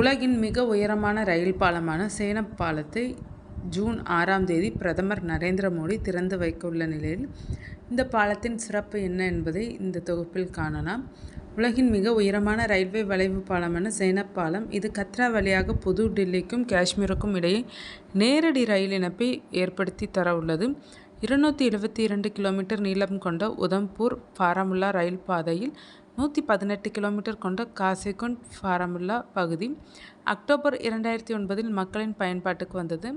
உலகின் மிக உயரமான ரயில் பாலமான சேனப் பாலத்தை ஜூன் 6ஆம் தேதி பிரதமர் நரேந்திர மோடி திறந்து வைக்க உள்ள நிலையில் இந்த பாலத்தின் சிறப்பு என்ன என்பதை இந்த தொகுப்பில் காணலாம். உலகின் மிக உயரமான ரயில்வே வளைவு பாலமான சேனப் பாலம் இது கத்ரா வழியாக புது டில்லிக்கும் காஷ்மீருக்கும் இடையே நேரடி ரயில் இணைப்பை ஏற்படுத்தி தர உள்ளது. 272 கிலோமீட்டர் நீளம் கொண்ட உதம்பூர் பாராமுல்லா ரயில் பாதையில் 118 கிலோமீட்டர் கொண்ட காசிகுண்ட் பாராமுல்லா பகுதி அக்டோபர் 2009 மக்களின் பயன்பாட்டுக்கு வந்தது.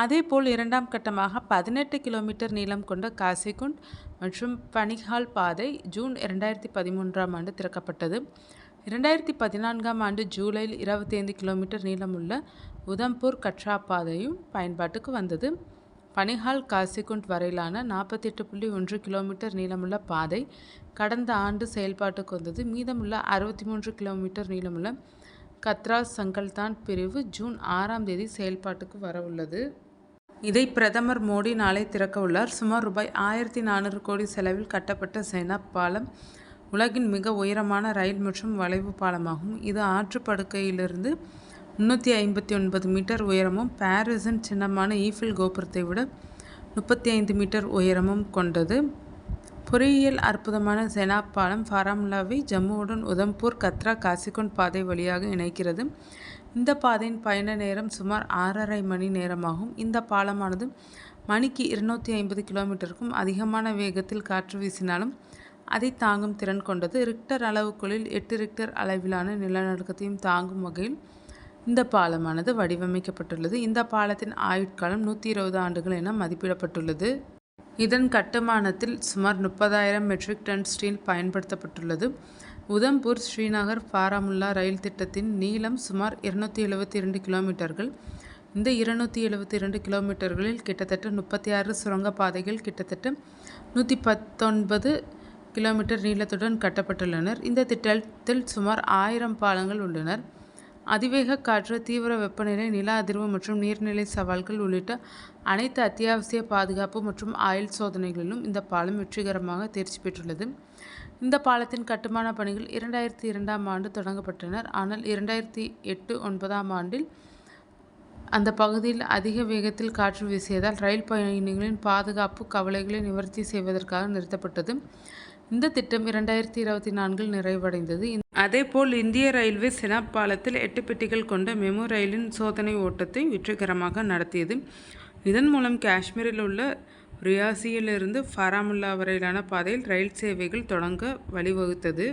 அதேபோல் இரண்டாம் கட்டமாக 18 கிலோமீட்டர் நீளம் கொண்ட காசிகுண்ட் மற்றும் பனிஹால் பாதை ஜூன் 2013ஆம் ஆண்டு திறக்கப்பட்டது. 2014ஆம் ஆண்டு ஜூலையில் 25 கிலோமீட்டர் நீளமுள்ள உதம்பூர் கட்ரா பாதையும் பயன்பாட்டுக்கு வந்தது. பனிஹால் காசிகுண்ட் வரையிலான 48.1 கிலோமீட்டர் நீளமுள்ள பாதை கடந்த ஆண்டு செயல்பாட்டுக்கு வந்தது. மீதமுள்ள 63 கிலோமீட்டர் நீளமுள்ள கத்ரா சங்கல்தான் பிரிவு ஜூன் 6ஆம் தேதி செயல்பாட்டுக்கு வர உள்ளது. இதை பிரதமர் மோடி நாளை திறக்க உள்ளார். சுமார் ரூபாய் 1400 கோடி செலவில் கட்டப்பட்ட சேனப் பாலம் உலகின் மிக உயரமான ரயில் மற்றும் வளைவு பாலமாகும். இது ஆற்றுப்படுக்கையிலிருந்து 359 மீட்டர் உயரமும் பாரிஸின் சின்னமான ஈஃபில் கோபுரத்தை விட 35 மீட்டர் உயரமும் கொண்டது. பொறியியல் அற்புதமான சேனப் பாலம் பாராமுல்லாவை ஜம்முவுடன் உதம்பூர் கத்ரா காசிகுண்ட் பாதை வழியாக இணைக்கிறது. இந்த பாதையின் பயண நேரம் சுமார் 6.5 மணி நேரமாகும். இந்த பாலமானது மணிக்கு 250 கிலோமீட்டருக்கும் அதிகமான வேகத்தில் காற்று வீசினாலும் அதை தாங்கும் திறன் கொண்டது. ரிக்டர் அளவுகோலில் 8 ரிக்டர் அளவிலான நிலநடுக்கத்தையும் தாங்கும் வகையில் இந்த பாலமானது வடிவமைக்கப்பட்டுள்ளது. இந்த பாலத்தின் ஆயுட்காலம் 120 ஆண்டுகள் என மதிப்பிடப்பட்டுள்ளது. இதன் கட்டுமானத்தில் சுமார் 30,000 மெட்ரிக் டன் ஸ்டீல் பயன்படுத்தப்பட்டுள்ளது. உதம்பூர் ஸ்ரீநகர் பாராமுல்லா ரயில் திட்டத்தின் நீளம் சுமார் 272 கிலோமீட்டர்கள். இந்த 272 கிலோமீட்டர்களில் கிட்டத்தட்ட 36 சுரங்கப்பாதைகள் கிட்டத்தட்ட 119 கிலோமீட்டர் நீளத்துடன் கட்டப்பட்டுள்ளனர். இந்த திட்டத்தில் சுமார் 1000 பாலங்கள் உள்ளனர். அதிவேக காற்று, தீவிர வெப்பநிலை, நில அதிர்வு மற்றும் நீர்நிலை சவால்கள் உள்ளிட்ட அனைத்து அத்தியாவசிய பாதுகாப்பு மற்றும் ஆயுள் சோதனைகளிலும் இந்த பாலம் வெற்றிகரமாக தேர்ச்சி பெற்றுள்ளது. இந்த பாலத்தின் கட்டுமான பணிகள் 2002ஆம் ஆண்டு தொடங்கப்பட்டனர். ஆனால் 2008-9ஆம் ஆண்டில் அந்த பகுதியில் அதிக வேகத்தில் காற்று வீசியதால் ரயில் பயணிகளின் பாதுகாப்பு கவலைகளை நிவர்த்தி செய்வதற்காக நிறுத்தப்பட்டது. இந்த திட்டம் 2024இல் நிறைவடைந்தது. அதேபோல் இந்திய ரயில்வே சேனப் பாலத்தில் 8 பெட்டிகள் கொண்ட மெமு ரயிலின் சோதனை ஓட்டத்தை வெற்றிகரமாக நடத்தியது. இதன் மூலம் காஷ்மீரில் உள்ள ரியாசியிலிருந்து பாராமுல்லா வரையிலான பாதையில் ரயில் சேவைகள் தொடங்க வழிவகுத்தது.